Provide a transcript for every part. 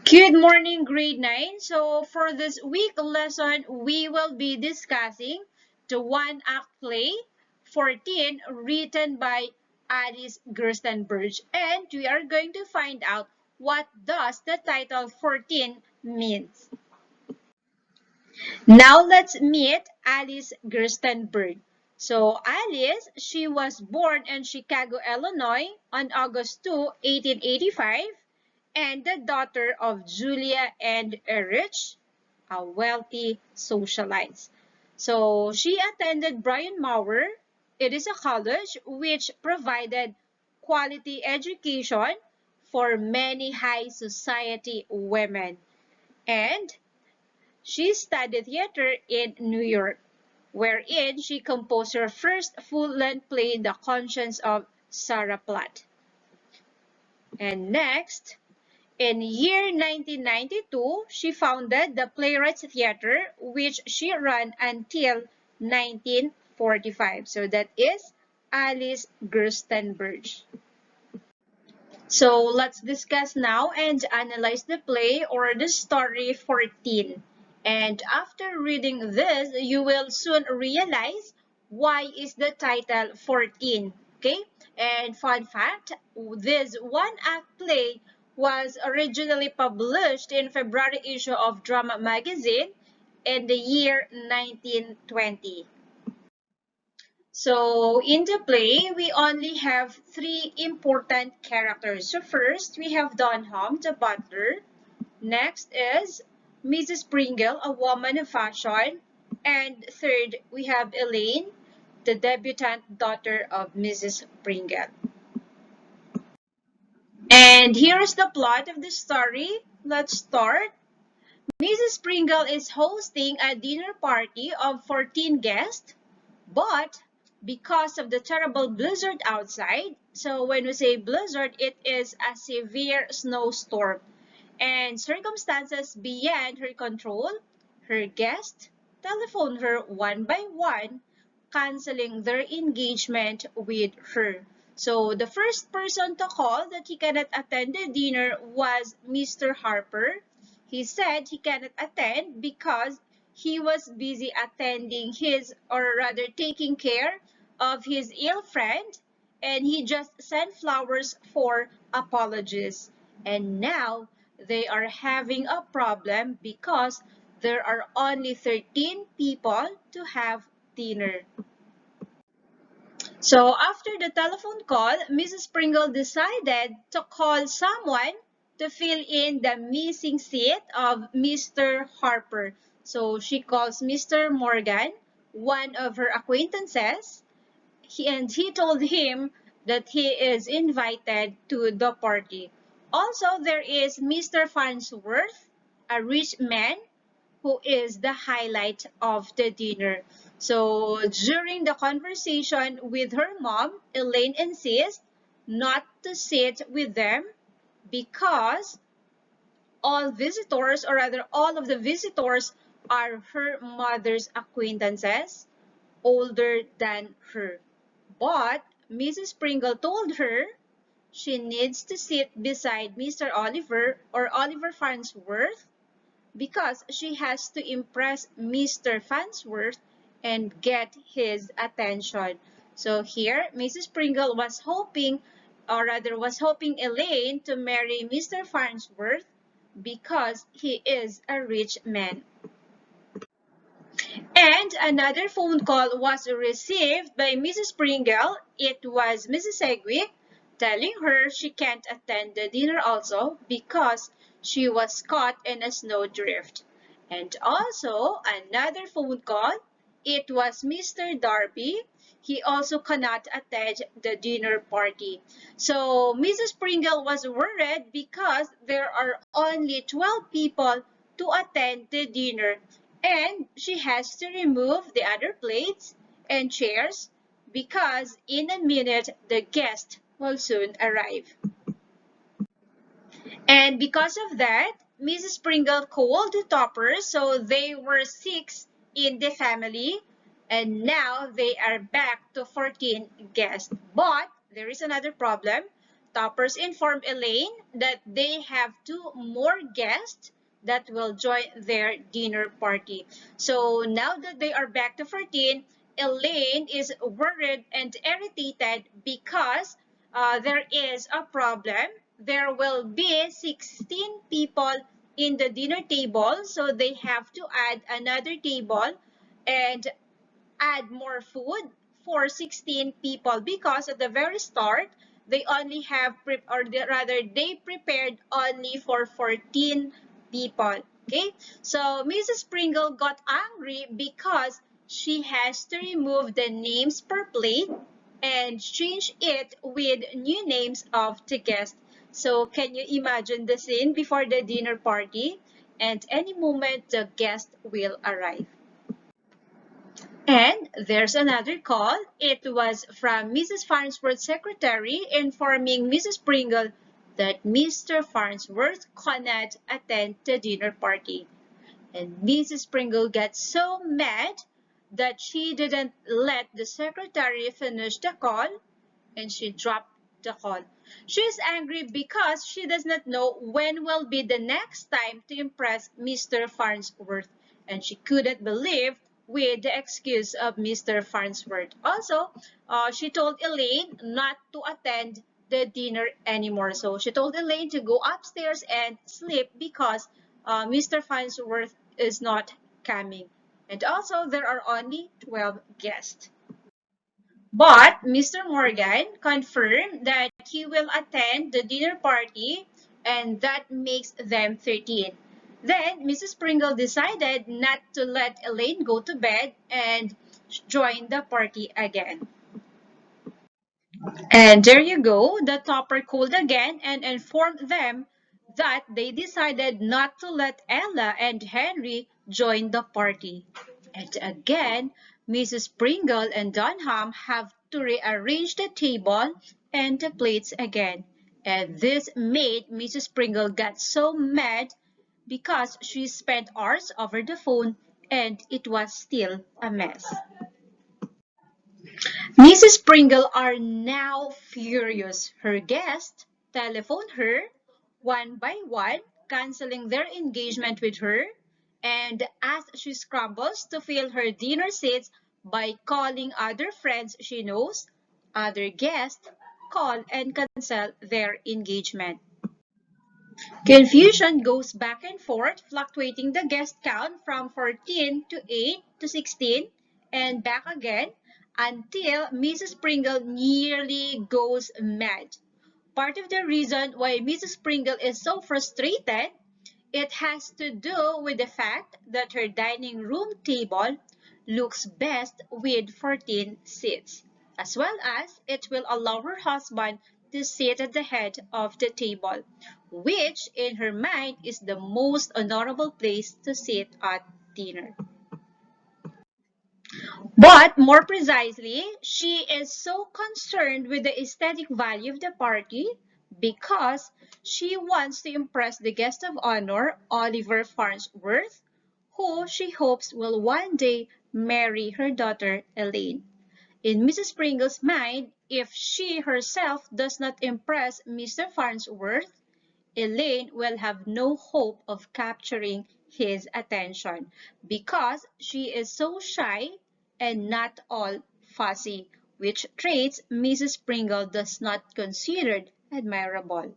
Good morning, grade 9. So, for this week lesson, we will be discussing the one act play 14 written by Alice Gerstenberg. And we are going to find out what does the title 14 means. Now let's meet Alice Gerstenberg. So Alice, she was born in Chicago, Illinois on August 2, 1885, and the daughter of Julia and Erich, a wealthy socialite. So she attended Bryan Maurer. It is a college which provided quality education for many high society women. And she studied theater in New York, wherein she composed her first full-length play, The Conscience of Sarah Platt. And next, in year 1992, she founded the Playwrights Theater, which she ran until 1945. So that is Alice Gerstenberg. So let's discuss now and analyze the play or the story 14. And after reading this, you will soon realize why is the title 14. Okay? And fun fact, this one-act play was originally published in February issue of Drama Magazine in the year 1920. So in the play, we only have three important characters. So first, we have Dunham, the butler. Next is Mrs. Pringle, a woman of fashion. And third, we have Elaine, the debutante daughter of Mrs. Pringle. And here's the plot of the story. Let's start. Mrs. Pringle is hosting a dinner party of 14 guests, but because of the terrible blizzard outside, so when we say blizzard, it is a severe snowstorm, and circumstances beyond her control, her guests telephone her one by one, canceling their engagement with her. So the first person to call that he cannot attend the dinner was Mr. Harper. He said he cannot attend because he was busy attending his, or rather taking care of his ill friend, and he just sent flowers for apologies. And now they are having a problem because there are only 13 people to have dinner. So after the telephone call, Mrs. Pringle decided to call someone to fill in the missing seat of Mr. Harper. So she calls Mr. Morgan, one of her acquaintances, and he told him that he is invited to the party. Also, there is Mr. Farnsworth, a rich man who is the highlight of the dinner. So during the conversation with her mom, Elaine insists not to sit with them because all visitors, or rather all of the visitors, are her mother's acquaintances older than her. But Mrs. Pringle told her she needs to sit beside Mr. Oliver, or Oliver Farnsworth, because she has to impress Mr. Farnsworth and get his attention. So here, Mrs. Pringle was hoping, or rather was hoping Elaine to marry Mr. Farnsworth because he is a rich man. And another phone call was received by Mrs. Pringle. It was Mrs. Segwick telling her she can't attend the dinner also because she was caught in a snowdrift. And also another phone call. It was Mr. Darby. He also cannot attend the dinner party. So Mrs. Pringle was worried because there are only 12 people to attend the dinner, and she has to remove the other plates and chairs because in a minute the guest will soon arrive. And because of that, Mrs. Pringle called the toppers, so they were 6 in the family, and now they are back to 14 guests. But there is another problem. toppers inform Elaine that they have two more guests that will join their dinner party. So now that they are back to 14, Elaine is worried and irritated because there is a problem. There will be 16 people in the dinner table, so they have to add another table and add more food for 16 people because at the very start they only have rather they prepared only for 14 people. Okay, so Mrs. Pringle got angry because she has to remove the names per plate and change it with new names of the guests. So can you imagine the scene before the dinner party? And any moment the guest will arrive. And there's another call. It was from Mrs. Farnsworth's secretary informing Mrs. Pringle that Mr. Farnsworth cannot attend the dinner party. And Mrs. Pringle got so mad that she didn't let the secretary finish the call and she dropped the call. She is angry because she does not know when will be the next time to impress Mr. Farnsworth, and she couldn't believe with the excuse of Mr. Farnsworth. Also, she told Elaine not to attend the dinner anymore. So she told Elaine to go upstairs and sleep because Mr. Farnsworth is not coming. And also, there are only 12 guests. But Mr. Morgan confirmed that he will attend the dinner party and that makes them 13. Then Mrs. Pringle decided not to let Elaine go to bed and join the party again. And there you go, the topper called again and informed them that they decided not to let Ella and Henry join the party. And again, Mrs. Pringle and Dunham have to rearrange the table and the plates again. And this made Mrs. Pringle get so mad because she spent hours over the phone and it was still a mess. Mrs. Pringle are now furious. Her guests telephone her one by one, canceling their engagement with her, and as she scrambles to fill her dinner seats by calling other friends she knows, other guests call and cancel their engagement. Confusion goes back and forth, fluctuating the guest count from 14 to 8 to 16 and back again until Mrs. Pringle nearly goes mad. Part of the reason why Mrs. Pringle is so frustrated, it has to do with the fact that her dining room table looks best with 14 seats, as well as it will allow her husband to sit at the head of the table, which in her mind is the most honorable place to sit at dinner. But more precisely, she is so concerned with the aesthetic value of the party because she wants to impress the guest of honor, Oliver Farnsworth, who she hopes will one day marry her daughter, Elaine. In Mrs. Pringle's mind, if she herself does not impress Mr. Farnsworth, Elaine will have no hope of capturing his attention because she is so shy and not all fussy, which traits Mrs. Pringle does not consider admirable.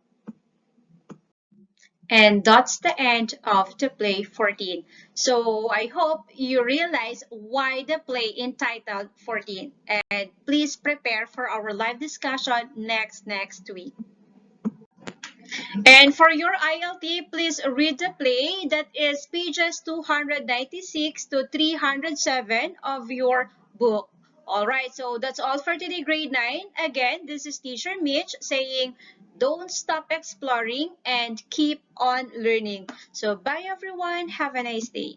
And that's the end of the play 14. So I hope you realize why the play entitled 14. And please prepare for our live discussion next week. And for your ILT, please read the play that is pages 296 to 307 of your book. Alright, so that's all for today, grade 9. Again, this is Teacher Mitch saying, don't stop exploring and keep on learning. So bye everyone. Have a nice day.